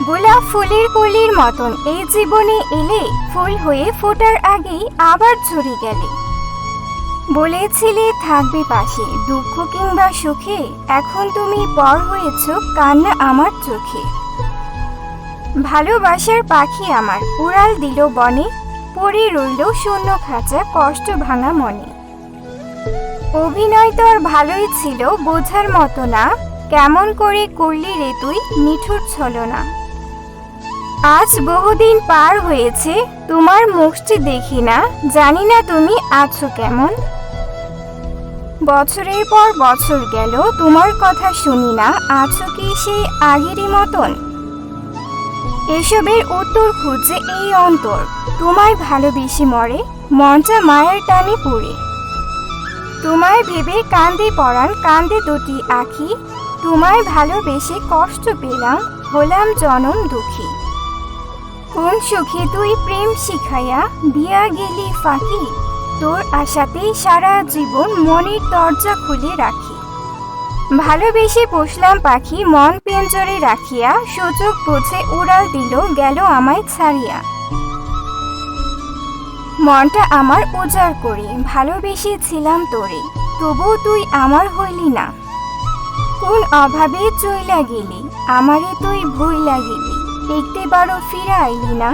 গোলাপ ফুলের কলির মতন এই জীবনে এলে, ফুল হয়ে ফোটার আগেই আবার ঝরে গেলে। বলেছিলে থাকবে পাশে দুঃখ কিংবা সুখে, এখন তুমি পর হয়েছ কান্না আমার চোখে। ভালোবাসার পাখি আমার উড়াল দিল বনে, পড়ে রইল শূন্য খাঁচা কষ্ট ভাঙা মনে। অভিনয় তোর ভালোই ছিল বোঝার মতো না, কেমন করে করলি রে তুই নিঠুর ছলনা। আজ বহুদিন পার হয়েছে তোমার মুখটি দেখি না, জানি না তুমি আছো কেমন। বছরের পর বছর গেল তোমার কথা শুনি না, আছো কি সেই আগেরই মতন। এসবের উত্তর খুঁজছে এই অন্তর, তোমায় ভালোবেসে মরে মনটা মায়ের টানে পড়ে। তোমায় ভেবে কান্দে পরাণ কান্দে দুটি আখি, তোমায় ভালোবেসে কষ্ট পেলাম হলাম জনম দুঃখী। কোন সুখে তুই প্রেম শিখাইয়া দিয়া গেলি ফাঁকি, তোর আশাতেই সারা জীবন মনের দরজা খুলে রাখি। ভালোবেসে পুষলাম পাখি মন পিঞ্জরে রাখিয়া, সুযোগ বুঝে উড়াল দিল গেল আমায় ছাড়িয়া। মনটা আমার উজাড় করে ভালোবেসেছিলাম তোরে, তবু তুই আমার হইলি না। কোন অভাবে চইলা গেলি আমারে তুই ভুইলা গেলি, একটিবারও ফিরে আইলি না।